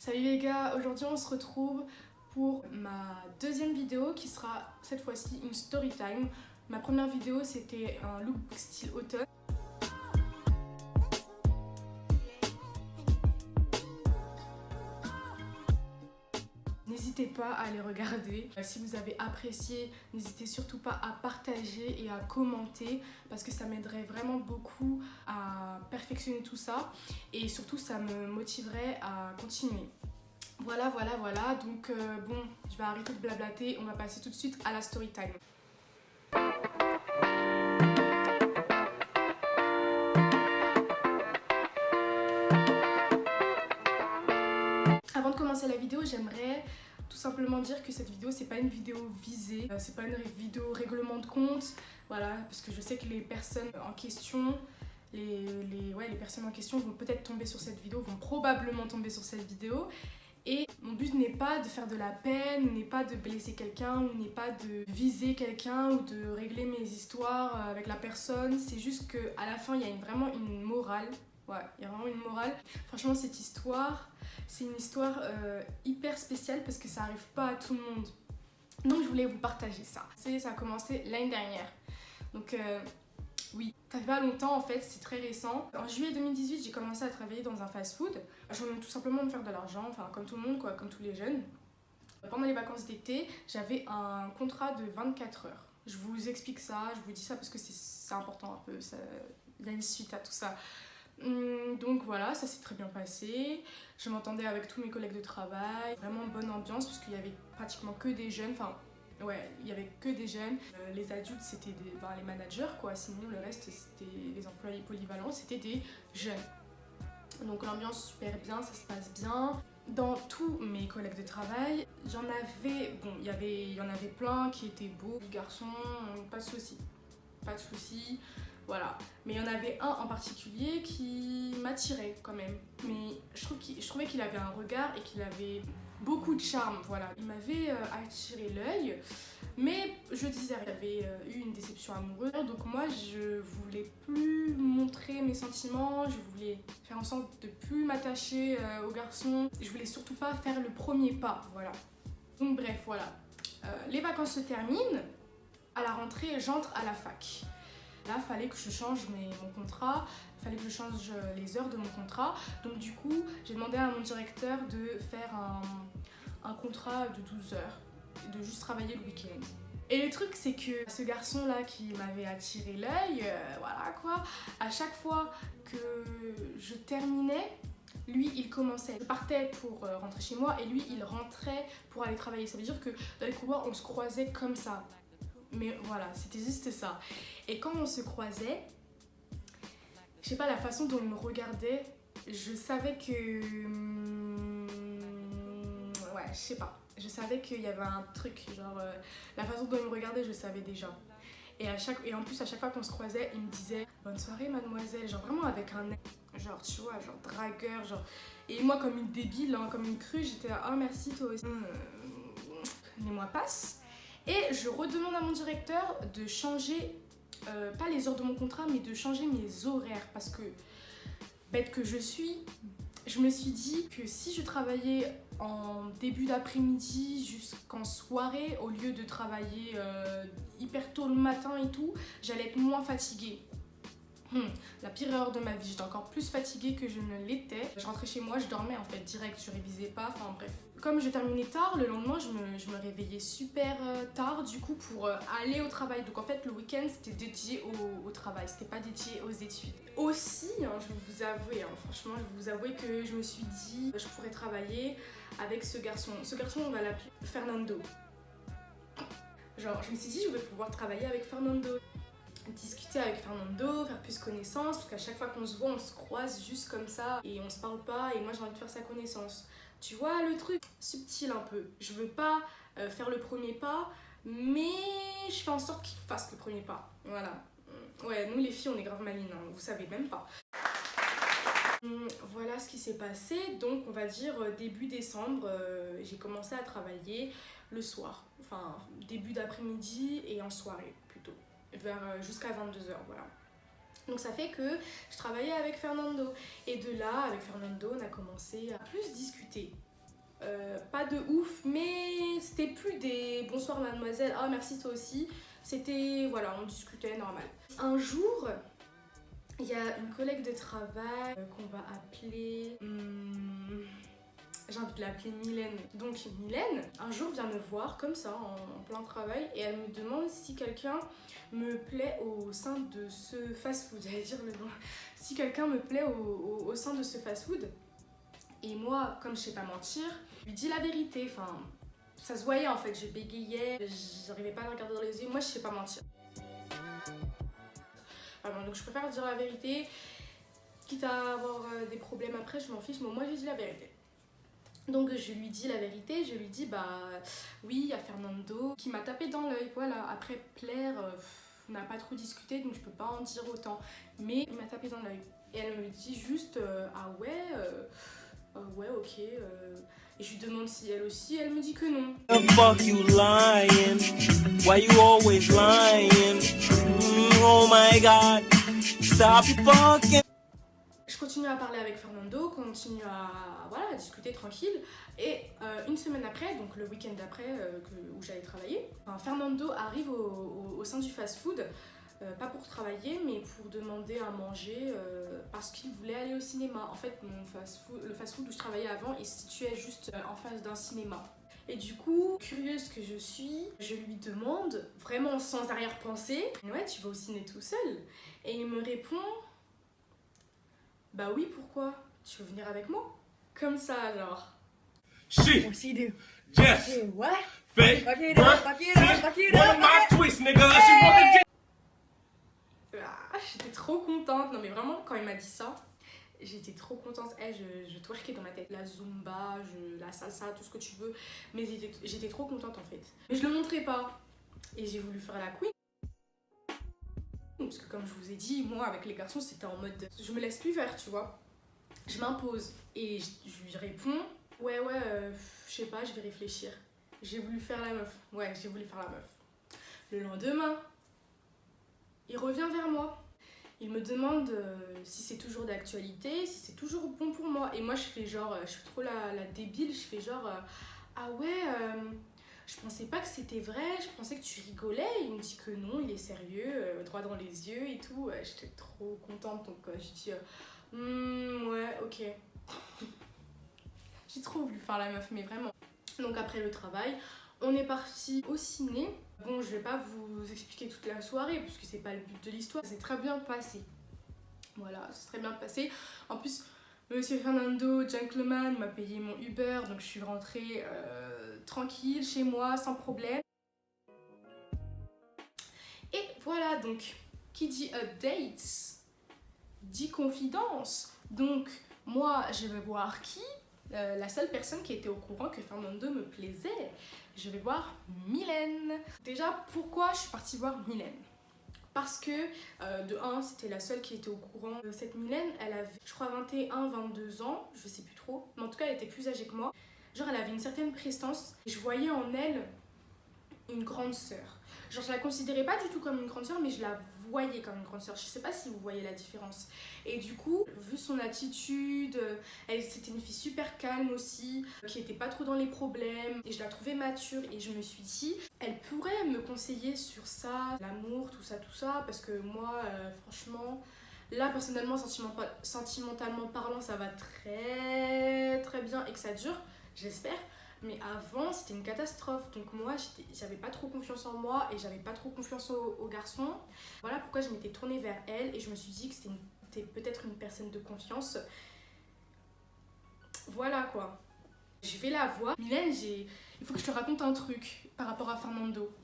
Salut les gars, aujourd'hui on se retrouve pour ma deuxième vidéo qui sera cette fois-ci une story time. Ma première vidéo c'était un look style automne. N'hésitez pas à les regarder. Si vous avez apprécié, n'hésitez surtout pas à partager et à commenter parce que ça m'aiderait vraiment beaucoup à perfectionner tout ça et surtout ça me motiverait à continuer. Voilà, donc bon, je vais arrêter de blablater, on va passer tout de suite à la story time. Avant de commencer la vidéo, j'aimerais tout simplement dire que cette vidéo, c'est pas une vidéo visée, c'est pas une vidéo règlement de compte, voilà, parce que je sais que les personnes en question, les personnes en question vont peut-être tomber sur cette vidéo, vont probablement tomber sur cette vidéo. Et mon but n'est pas de faire de la peine, n'est pas de blesser quelqu'un, ou n'est pas de viser quelqu'un, ou de régler mes histoires avec la personne. C'est juste qu'à la fin, il y a vraiment une morale. Ouais, il y a vraiment une morale. Franchement, cette histoire, c'est une histoire hyper spéciale parce que ça arrive pas à tout le monde. Donc, je voulais vous partager ça. Ça a commencé l'année dernière. Donc, oui, ça fait pas longtemps en fait, c'est très récent. En juillet 2018, j'ai commencé à travailler dans un fast-food. Je voulais tout simplement me faire de l'argent, enfin comme tout le monde quoi, comme tous les jeunes. Pendant les vacances d'été, j'avais un contrat de 24 heures. Je vous explique ça, je vous dis ça parce que c'est important un peu, il y a une suite à tout ça. Donc voilà, ça s'est très bien passé. Je m'entendais avec tous mes collègues de travail, vraiment bonne ambiance parce qu'il y avait pratiquement que des jeunes, enfin ouais, il y avait que des jeunes. Les adultes c'était les managers quoi, sinon le reste c'était les employés polyvalents, c'était des jeunes. Donc l'ambiance super bien, ça se passe bien. Dans tous mes collègues de travail, il y en avait plein qui étaient beaux, des garçons, pas de soucis. Pas de soucis, voilà. Mais il y en avait un en particulier qui m'attirait quand même. Mais je trouvais qu'il avait un regard et qu'il avait beaucoup de charme, voilà. Il m'avait attiré l'œil, mais je disais, j'avais eu une déception amoureuse. Donc moi, je voulais plus montrer mes sentiments, je voulais faire en sorte de plus m'attacher au garçon. Je voulais surtout pas faire le premier pas, voilà. Donc bref, voilà. Les vacances se terminent. À la rentrée, j'entre à la fac. Là, il fallait que je change mon contrat, il fallait que je change les heures de mon contrat. Donc du coup, j'ai demandé à mon directeur de faire un contrat de 12 heures, de juste travailler le week-end. Et le truc, c'est que ce garçon-là qui m'avait attiré l'œil, voilà quoi, à chaque fois que je terminais, lui, il commençait. Je partais pour rentrer chez moi et lui, il rentrait pour aller travailler. Ça veut dire que dans les couloirs, on se croisait comme ça. Mais voilà, c'était juste ça. Et quand on se croisait, je sais pas, la façon dont il me regardait, je savais que... ouais, je sais pas. Je savais qu'il y avait un truc, genre... la façon dont il me regardait, je savais déjà. Et en plus, à chaque fois qu'on se croisait, il me disait « Bonne soirée, mademoiselle », genre vraiment avec un air, genre, tu vois, genre dragueur, genre... Et moi, comme une débile, hein, comme une crue, j'étais là « Oh, merci, toi aussi. Les mois passent. » Et je redemande à mon directeur de changer, pas les heures de mon contrat, mais de changer mes horaires. Parce que, bête que je suis, je me suis dit que si je travaillais en début d'après-midi jusqu'en soirée, au lieu de travailler hyper tôt le matin et tout, j'allais être moins fatiguée. La pire erreur de ma vie, j'étais encore plus fatiguée que je ne l'étais. Je rentrais chez moi, je dormais en fait direct, je révisais pas, enfin bref. Comme je terminais tard, le lendemain je me réveillais super tard du coup pour aller au travail. Donc en fait le week-end c'était dédié au travail, c'était pas dédié aux études. Aussi, hein, je vais vous avouer, franchement je vais vous avouer que je me suis dit je pourrais travailler avec ce garçon. Ce garçon on va l'appeler Fernando. Genre je me suis dit je vais pouvoir travailler avec Fernando. Discuter avec Fernando, faire plus connaissance, parce qu'à chaque fois qu'on se voit, on se croise juste comme ça et on se parle pas et moi j'ai envie de faire sa connaissance. Tu vois le truc subtil un peu. Je veux pas faire le premier pas, mais je fais en sorte qu'il fasse le premier pas. Voilà. Ouais, nous les filles on est grave malines, hein, vous savez même pas. Voilà ce qui s'est passé, donc on va dire début décembre, j'ai commencé à travailler le soir, enfin début d'après-midi et en soirée plutôt. Jusqu'à 22 heures, voilà. Donc ça fait que je travaillais avec Fernando. Et de là, avec Fernando, on a commencé à plus discuter. pas de ouf, mais c'était plus des bonsoir mademoiselle, ah merci toi aussi. C'était, voilà, on discutait normal. Un jour, il y a une collègue de travail qu'on va appeler... j'ai envie de l'appeler Mylène. Donc Mylène, un jour vient me voir comme ça, en plein travail, et elle me demande si quelqu'un me plaît au sein de ce fast-food. J'allais dire le nom. Si quelqu'un me plaît au sein de ce fast-food. Et moi, comme je sais pas mentir, je lui dis la vérité. Enfin, ça se voyait en fait, je bégayais, j'arrivais pas à la regarder dans les yeux. Moi, je sais pas mentir. Vraiment, donc je préfère dire la vérité. Quitte à avoir des problèmes après, je m'en fiche, mais moi, je dis la vérité. Donc je lui dis la vérité, je lui dis bah oui, il y a Fernando qui m'a tapé dans l'œil, voilà. Après plaire, on n'a pas trop discuté donc je peux pas en dire autant, mais il m'a tapé dans l'œil. Et elle me dit juste ah ouais, ouais ok, et je lui demande si elle aussi, elle me dit que non. Fuck you lying, why you always lying, oh my god, stop fucking. Je continue à parler avec Fernando, continue à, voilà, à discuter tranquille. Et une semaine après, donc le week-end d'après où j'allais travailler, Fernando arrive au sein du fast-food, pas pour travailler, mais pour demander à manger parce qu'il voulait aller au cinéma. En fait, le fast-food où je travaillais avant, il se situait juste en face d'un cinéma. Et du coup, curieuse que je suis, je lui demande, vraiment sans arrière-pensée, « Ouais, tu vas au ciné tout seul ?» Et il me répond... Bah oui, pourquoi? Tu veux venir avec moi? Comme ça alors. She. What's he do? Yes. Yeah, what? Fake. Fuck it up, fuck it up, fuck it One up, of my fuck it. twists, nigga. She wanna J'étais trop contente. Non mais vraiment, quand il m'a dit ça, j'étais trop contente. Je twerkais dans ma tête. La zumba, la salsa, tout ce que tu veux. Mais j'étais trop contente en fait. Mais je le montrais pas. Et j'ai voulu faire la queen. Parce que comme je vous ai dit, moi avec les garçons c'était en mode je me laisse plus faire, tu vois. Je m'impose et je lui réponds ouais je sais pas, je vais réfléchir. J'ai voulu faire la meuf. Ouais, j'ai voulu faire la meuf. Le lendemain, il revient vers moi. Il me demande si c'est toujours d'actualité, si c'est toujours bon pour moi. Et moi je fais genre, je suis trop la débile, je fais genre ah ouais je pensais pas que c'était vrai, je pensais que tu rigolais. Il me dit que non, il est sérieux, droit dans les yeux et tout. J'étais trop contente, donc je dis ouais, ok. J'ai trop voulu faire la meuf, mais vraiment. Donc après le travail, on est parti au ciné. Bon, je vais pas vous expliquer toute la soirée, parce que c'est pas le but de l'histoire. Ça s'est très bien passé. Voilà, ça s'est très bien passé. En plus, Monsieur Fernando, gentleman, m'a payé mon Uber, donc je suis rentrée tranquille chez moi, sans problème. Et voilà, donc, qui dit updates, dit confidence. Donc, moi, je vais voir qui? La seule personne qui était au courant que Fernando me plaisait. Je vais voir Mylène. Déjà, pourquoi je suis partie voir Mylène? Parce que, de 1, c'était la seule qui était au courant. Cette Mylène, elle avait, je crois, 21, 22 ans, je sais plus trop. Mais en tout cas, elle était plus âgée que moi. Genre, elle avait une certaine prestance. Et je voyais en elle une grande sœur. Genre, je la considérais pas du tout comme une grande sœur, mais je la voyais comme une grande sœur. Je sais pas si vous voyez la différence. Et du coup, vu son attitude, c'était une fille super calme aussi, qui était pas trop dans les problèmes. Et je la trouvais mature et je me suis dit, elle pourrait me conseiller sur ça, l'amour, tout ça, parce que moi, franchement, là, personnellement, sentimentalement parlant, ça va très très bien et que ça dure, j'espère. Mais avant, c'était une catastrophe. Donc moi, j'avais pas trop confiance en moi et j'avais pas trop confiance aux garçons. Voilà pourquoi je m'étais tournée vers elle et je me suis dit que c'était peut-être une personne de confiance. Voilà quoi. Je vais la voir. Mylène, il faut que je te raconte un truc par rapport à Fernando.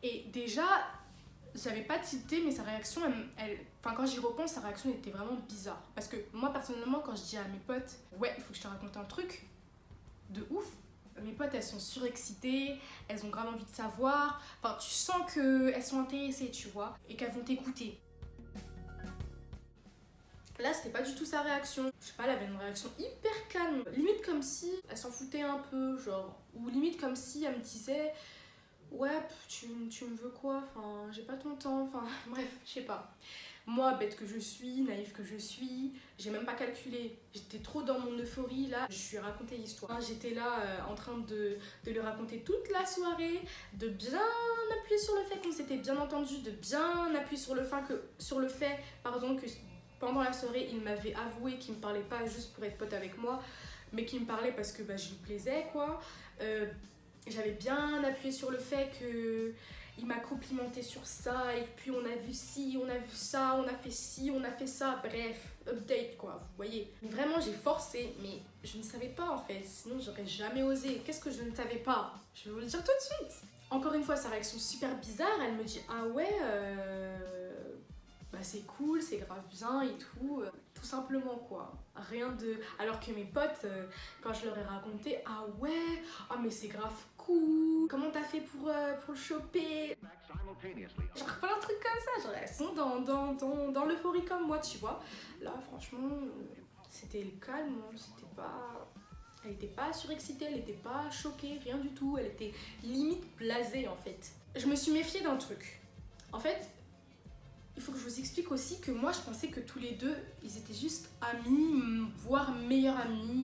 Et déjà, j'avais pas tilté, mais sa réaction, enfin quand j'y repense, sa réaction était vraiment bizarre. Parce que moi, personnellement, quand je dis à mes potes, ouais, il faut que je te raconte un truc de ouf, mes potes elles sont surexcitées, elles ont grave envie de savoir, enfin tu sens qu'elles sont intéressées, tu vois, et qu'elles vont t'écouter. Là c'était pas du tout sa réaction, je sais pas, elle avait une réaction hyper calme, limite comme si elle s'en foutait un peu, genre, ou limite comme si elle me disait ouais, tu me veux quoi? Enfin, j'ai pas ton temps. Enfin, bref, je sais pas. Moi, bête que je suis, naïve que je suis, j'ai même pas calculé. J'étais trop dans mon euphorie là. Je lui ai raconté l'histoire. J'étais là en train de lui raconter toute la soirée, de bien appuyer sur le fait qu'on s'était bien entendu, de bien appuyer sur le fait que pendant la soirée, il m'avait avoué qu'il me parlait pas juste pour être pote avec moi, mais qu'il me parlait parce que je lui plaisais quoi. J'avais bien appuyé sur le fait que il m'a complimenté sur ça et puis on a vu ci, on a vu ça, on a fait ci, on a fait ça, bref, update quoi, vous voyez. Mais vraiment j'ai forcé, mais je ne savais pas en fait, sinon j'aurais jamais osé. Qu'est-ce que je ne savais pas? Je vais vous le dire tout de suite. Encore une fois, sa réaction super bizarre, elle me dit ah ouais, c'est cool, c'est grave bien et tout simplement quoi. Rien de... Alors que mes potes, quand je leur ai raconté, ah ouais, ah mais c'est grave cool, comment t'as fait pour le choper? Genre plein de trucs comme ça, genre elles sont dans l'euphorie comme moi, tu vois. Là franchement, c'était le calme, elle était pas surexcitée, elle était pas choquée, rien du tout, elle était limite blasée en fait. Je me suis méfiée d'un truc. En fait, il faut que je vous explique aussi que moi je pensais que tous les deux ils étaient juste amis, voire meilleurs amis,